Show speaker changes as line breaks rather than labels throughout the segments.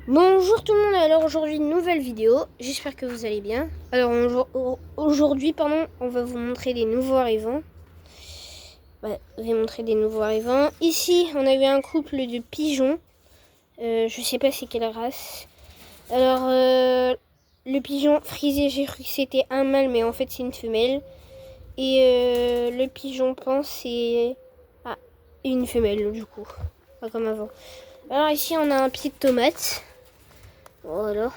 Bonjour tout le monde, alors aujourd'hui une nouvelle vidéo, j'espère que vous allez bien. Alors aujourd'hui on va vous montrer des nouveaux arrivants. Ici on a eu un couple de pigeons, je sais pas c'est quelle race. Alors le pigeon frisé, j'ai cru que c'était un mâle mais en fait c'est une femelle. Et le pigeon pense c'est une femelle du coup, pas comme avant. Alors ici on a un pied de tomate. Voilà,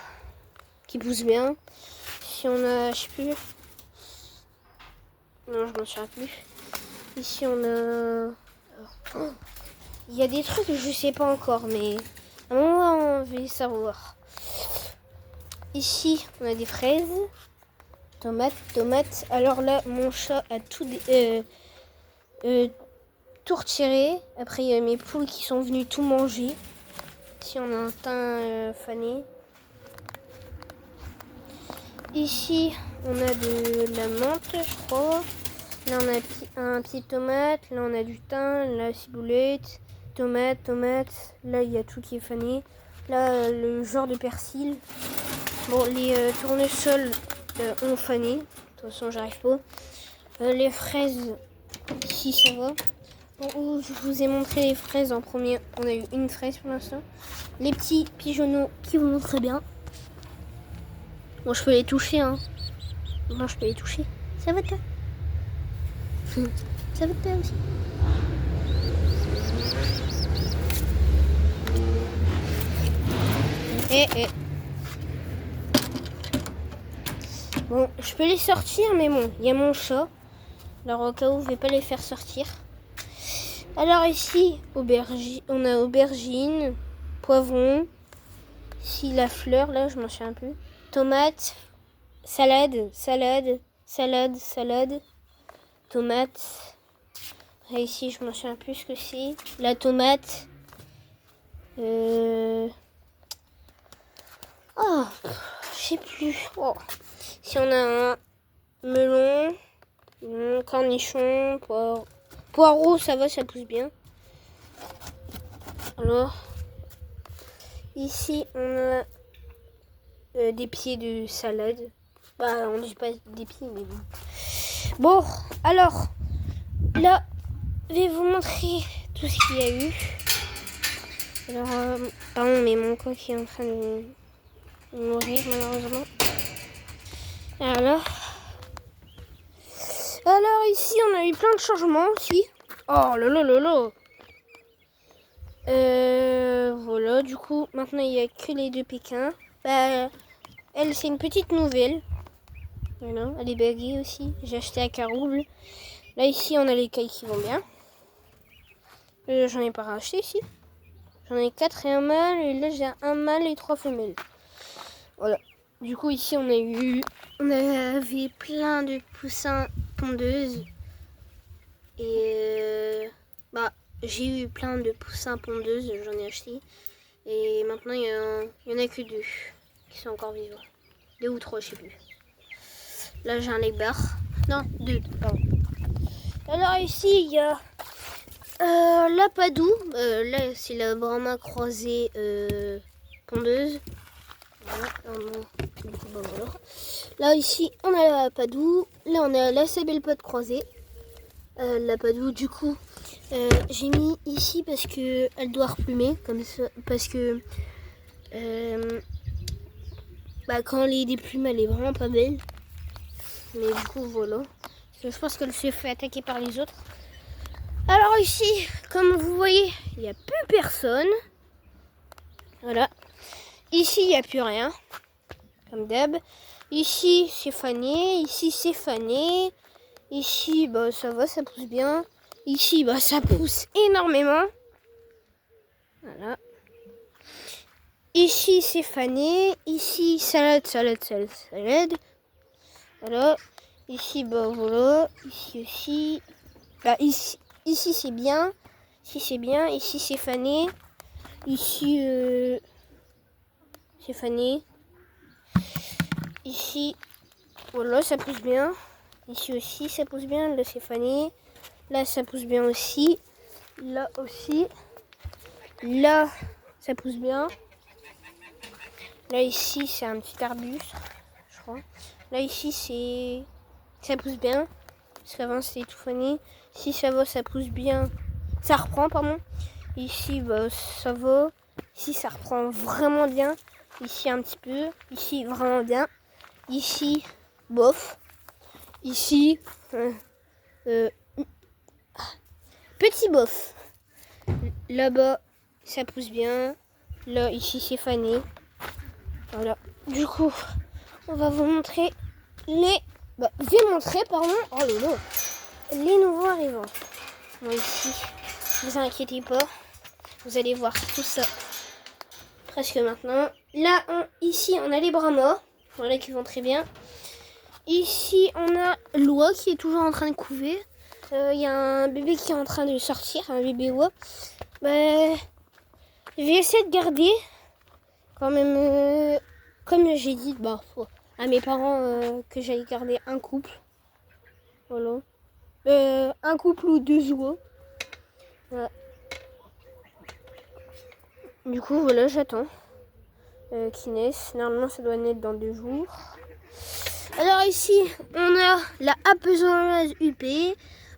qui pousse bien. Ici on a, je sais plus. Non, je m'en souviens plus. Ici on a. Oh, il y a des trucs que je sais pas encore, mais à un moment on va les savoir. Ici on a des fraises, tomates. Alors là, mon chat a tout retiré. Après il y a mes poules qui sont venues tout manger. Ici on a un thym fané. Ici, on a de la menthe, je crois. Là, on a un pied de tomate. Là, on a du thym, la ciboulette, tomate. Là, il y a tout qui est fané. Là, le genre de persil. Bon, les tournesols ont fané. De toute façon, j'arrive pas. Les fraises, ici, ça va. Bon, je vous ai montré les fraises en premier. On a eu une fraise pour l'instant. Les petits pigeonneaux qui vont très bien. Bon, je peux les toucher, hein. Moi, je peux les toucher. Ça va toi? Ça va te plaire aussi. Bon, je peux les sortir, mais bon, il y a mon chat. Alors au cas où, je vais pas les faire sortir. Alors ici, on a aubergine, poivron. Ici, la fleur, là, je m'en souviens un peu. Tomate, salade. Tomate. Et ici, je m'en souviens plus ce que c'est. La tomate. Oh, je sais plus. Oh. Si on a un melon, cornichon, poireau, ça va, ça pousse bien. Alors, ici, on a des pieds de salade. Bah, on dit pas des pieds, mais bon. Bon, alors, là, je vais vous montrer tout ce qu'il y a eu. Alors, pardon, mais mon coq est en train de mourir, malheureusement. Alors ici, on a eu plein de changements aussi. Oh là là là là. Voilà, du coup, maintenant il n'y a que les deux Pékins. Bah, elle, c'est une petite nouvelle. Voilà, elle est baguée aussi. J'ai acheté à Carouble. Là, ici, on a les cailles qui vont bien. J'en ai pas racheté ici. J'en ai 4 et un mâle. Et là, j'ai un mâle et 3 femelles. Voilà. Du coup, ici, on avait plein de poussins pondeuses. Et j'ai eu plein de poussins pondeuses, j'en ai acheté. Et maintenant, il y en a que 2 qui sont encore vivants. 2 ou 3, je sais plus. Là, j'ai un leg bar. Non, 2, pardon. Alors ici, il y a la Padoue. Là, c'est la Brahma croisée pondeuse. Voilà. Voilà. Là, ici, on a la Padoue. Là, on a la Sabelle Pote croisée. La Padoue, du coup, j'ai mis ici parce que elle doit replumer comme ça, parce que quand elle est des plumes, elle est vraiment pas belle. Mais du coup, voilà. Je pense qu'elle s'est fait attaquer par les autres. Alors ici, comme vous voyez, il n'y a plus personne. Voilà. Ici, il n'y a plus rien, comme d'hab. Ici, c'est fané. Ici, c'est fané. Ici, ça va, ça pousse bien. Ici, ça pousse énormément. Voilà. Ici, c'est fané. Ici, salade. Voilà. Ici, voilà. Ici aussi. Ici, c'est bien. Ici, c'est bien. Ici, c'est fané. Ici, c'est fané. Ici, voilà, ça pousse bien. Ici aussi, ça pousse bien. Là, c'est fané. Là, ça pousse bien aussi. Là aussi. Là, ça pousse bien. Là, ici, c'est un petit arbuste, je crois. Là, ici, ça pousse bien. Parce qu'avant, c'était tout fané. Ici, ça va, ça pousse bien. Ça reprend, pardon. Ici, bah, ça va. Ici, ça reprend vraiment bien. Ici, un petit peu. Ici, vraiment bien. Ici, bof. Ici, petit bof. Là-bas, ça pousse bien. Là, ici, c'est fané. Voilà. Du coup, on va vous montrer les... je vais montrer, pardon. Oh là là. Les nouveaux arrivants. Bon, ici, ne vous inquiétez pas. Vous allez voir tout ça presque maintenant. Là, ici, on a les Brahmas. Voilà, qui vont très bien. Ici, on a l'oie qui est toujours en train de couver. Il y a un bébé qui est en train de sortir, un bébé oie. Je vais essayer de garder quand même, comme j'ai dit à mes parents que j'allais garder un couple. Voilà. Un couple ou 2 oies. Voilà. Du coup, voilà, j'attends qu'ils naissent. Normalement, ça doit naître dans 2 jours. Alors ici, on a la apaisoise UP,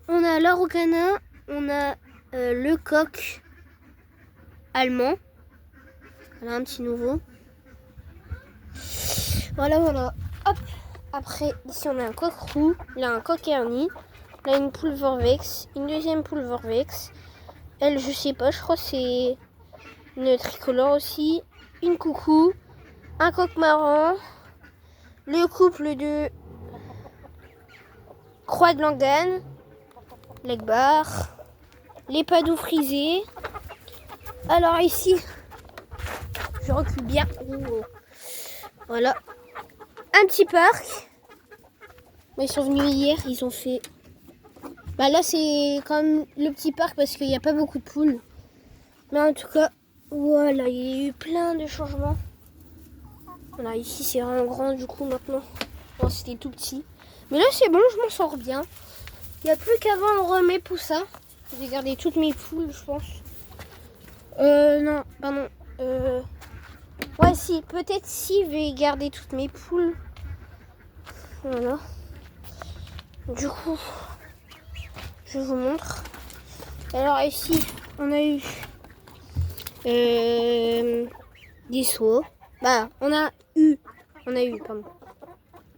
on a l'Araucana, on a le coq allemand. Voilà un petit nouveau. Voilà. Hop. Après, ici on a un coq roux, là un coq ernie, là une poule vorvex, une deuxième poule vorvex. Elle, je sais pas, je crois que c'est une tricolore aussi, une coucou, un coq marron, le couple de croix de Langan, l'Egbar, les padoux frisés. Alors ici, je recule bien. Voilà. Un petit parc. Ils sont venus hier, ils ont fait... là c'est comme le petit parc parce qu'il n'y a pas beaucoup de poules. Mais en tout cas, voilà, il y a eu plein de changements. Voilà, ici c'est vraiment grand du coup maintenant. Bon, c'était tout petit. Mais là c'est bon, je m'en sors bien. Il n'y a plus qu'avant on remet poussins. Je vais garder toutes mes poules, je pense. Non, pardon. Ouais, si, peut-être si, je vais garder toutes mes poules. Voilà. Du coup, je vous montre. Alors ici, on a eu des soies. On a eu, pardon,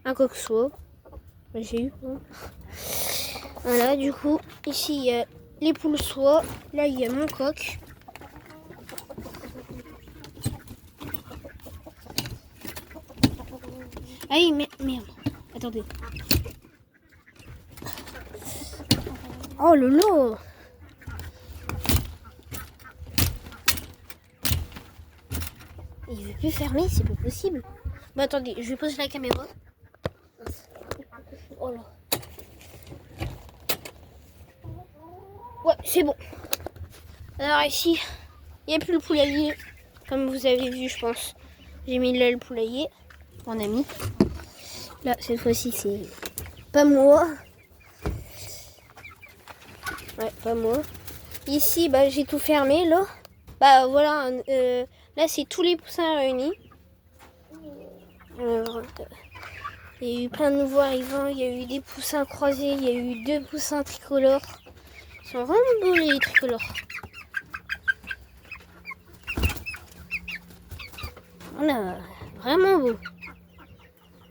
un coq soie. J'ai eu. Voilà, du coup, ici, il y a les poules soie. Là, il y a mon coq. Ah oui, mais merde. Attendez. Oh lolo. Il veut plus fermer, c'est pas possible. Attendez, je vais poser la caméra. Oh là. Ouais, c'est bon. Alors ici, il n'y a plus le poulailler. Comme vous avez vu, je pense. J'ai mis là le poulailler. On a mis. Là, cette fois-ci, c'est pas moi. Ouais, pas moi. Ici, j'ai tout fermé, là. Voilà. Là, c'est tous les poussins réunis. Il y a eu plein de nouveaux arrivants. Il y a eu des poussins croisés. Il y a eu 2 poussins tricolores. Ils sont vraiment beaux, les tricolores. Voilà, vraiment beau.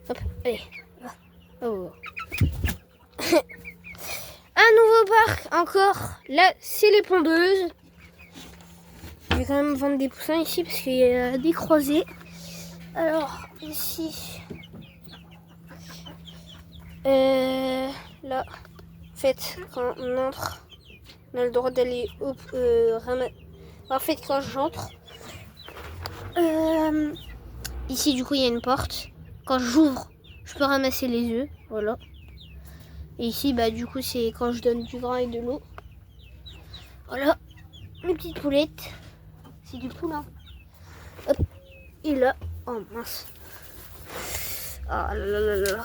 Hop, allez. Oh. Un nouveau parc encore. Là, c'est les pondeuses. Je vais quand même vendre des poussins ici parce qu'il y a des croisés. Alors, ici. Là, en fait, quand on entre, on a le droit d'aller ramasser. En fait, quand j'entre, ici, du coup, il y a une porte. Quand j'ouvre, je peux ramasser les œufs. Voilà. Et ici, du coup, c'est quand je donne du grain et de l'eau. Voilà. Une petite poulette. C'est du poulain. Hop. Et là, oh mince. Ah là là là là.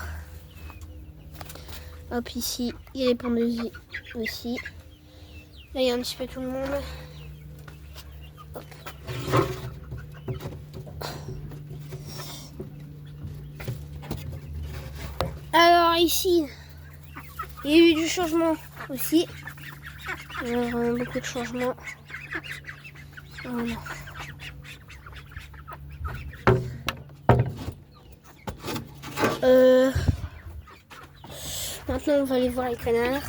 Hop, ici, il y a les pondeuses aussi. Là, il y a un petit peu tout le monde. Hop. Alors ici, il y a eu du changement aussi. Il y a vraiment beaucoup de changements. Voilà. Maintenant, on va aller voir les canards.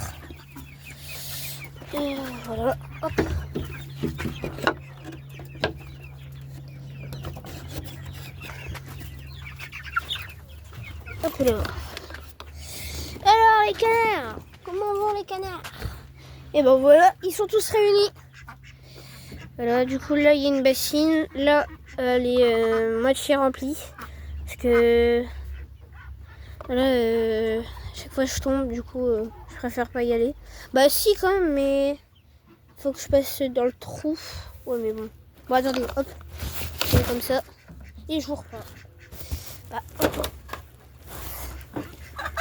Et voilà, hop. Hop là. Alors les canards, comment vont les canards? Et ben voilà, ils sont tous réunis. Voilà, du coup là il y a une bassine. Là elle est moitié remplie. Parce que là chaque fois je tombe, du coup je préfère pas y aller. Bah si quand même, mais faut que je passe dans le trou. Ouais mais bon. Bon attendez, hop. Je fais comme ça. Et je vous reprends. Ah, hop.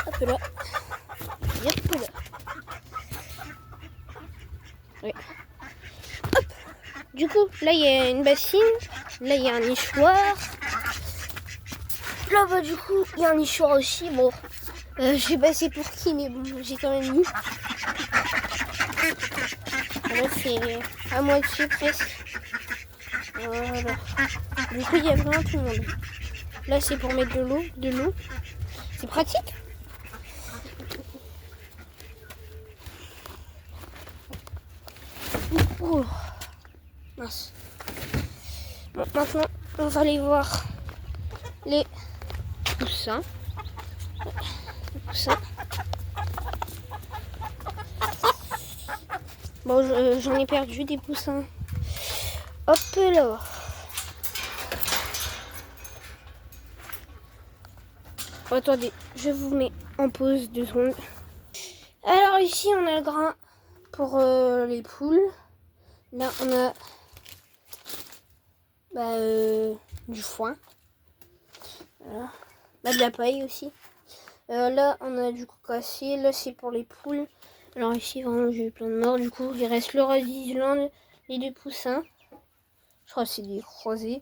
Hop là. Hop là. Oui. Hop. Du coup, là il y a une bassine. Là il y a un nichoir. Là bas du coup il y a un nichoir aussi. Bon, je sais pas c'est pour qui, mais bon, j'ai quand même mis. Là c'est à moitié presque. Voilà. Du coup il y a vraiment tout le monde. Là c'est pour mettre de l'eau. C'est pratique. Oh. Mince. Bon, maintenant on va aller voir les poussins. Bon, j'en ai perdu des poussins. Hop là. Oh, attendez, je vous mets en pause 2 secondes. Alors ici on a le grain pour les poules. Là on a du foin. Voilà. Là de la paille aussi. Là on a du cocassé. Là c'est pour les poules. Alors ici vraiment j'ai eu plein de morts. Du coup il reste le reste d'Islande, les 2 poussins. Je crois que c'est des croisés.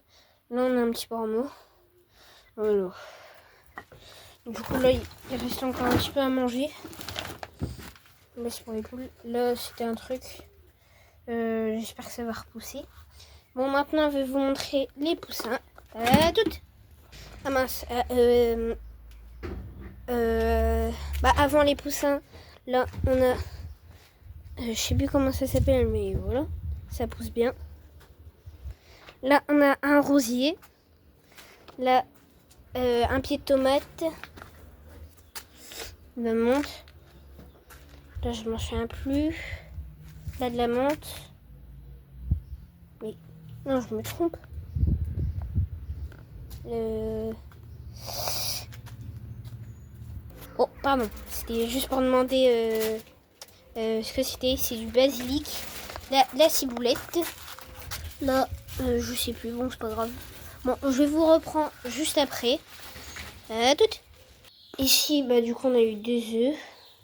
Là on a un petit paramo. Voilà. Du coup là il reste encore un petit peu à manger. Là c'est pour les poules. Là c'était un truc. J'espère que ça va repousser. Bon, maintenant je vais vous montrer les poussins. Toutes. Ah mince. Avant les poussins, là on a, je sais plus comment ça s'appelle, mais voilà, ça pousse bien. Là on a un rosier. Là un pied de tomate. La menthe. Là je m'en souviens plus. Là de la menthe. Oui. Non, je me trompe. Oh, pardon. C'était juste pour demander ce que c'était. C'est du basilic. La ciboulette. Là, je sais plus. Bon, c'est pas grave. Bon, je vous reprends juste après. Toutes. Ici, du coup, on a eu 2 œufs.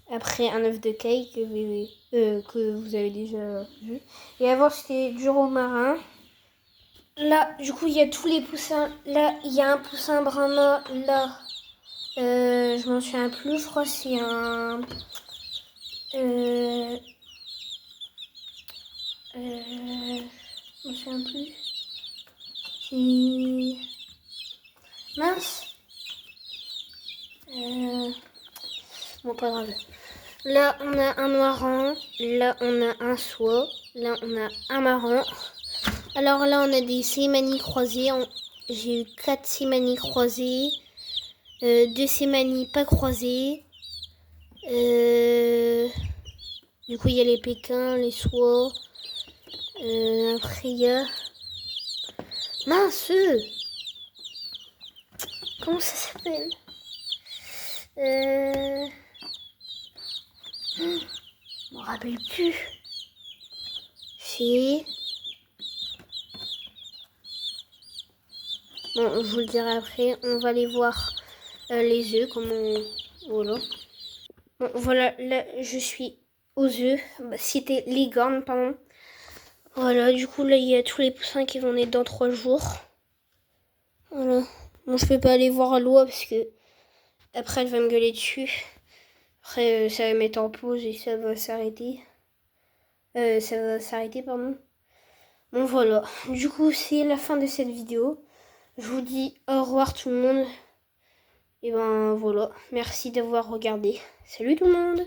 Après, un œuf de caille que vous avez déjà vu. Et avant, c'était du romarin. Là, du coup, il y a tous les poussins. Là, il y a un poussin brama. Là, je m'en souviens plus. Je crois que c'est un... je m'en souviens plus. C'est... Mince. Bon, pas grave. Là, on a un noirant. Là, on a un soie. Là, on a un marron. Alors là, on a des sémanies croisées. J'ai eu 4 sémanies croisées. 2 sémanies pas croisées. Du coup, il y a les pékins, les soies. Après, il y a... Mince! Comment ça s'appelle? Je m'en rappelle plus. C'est... Bon, je vous le dirai après. On va aller voir les œufs, comment... Voilà. Bon, voilà, là, je suis aux œufs. C'était les cornes, pardon. Voilà, du coup, là, il y a tous les poussins qui vont naître dans 3 jours. Voilà. Bon, je peux pas aller voir à l'eau parce que Après, elle va me gueuler dessus. Après, ça va mettre en pause et ça va s'arrêter. Pardon. Bon, voilà. Du coup, c'est la fin de cette vidéo. Je vous dis au revoir tout le monde. Et ben voilà. Merci d'avoir regardé. Salut tout le monde!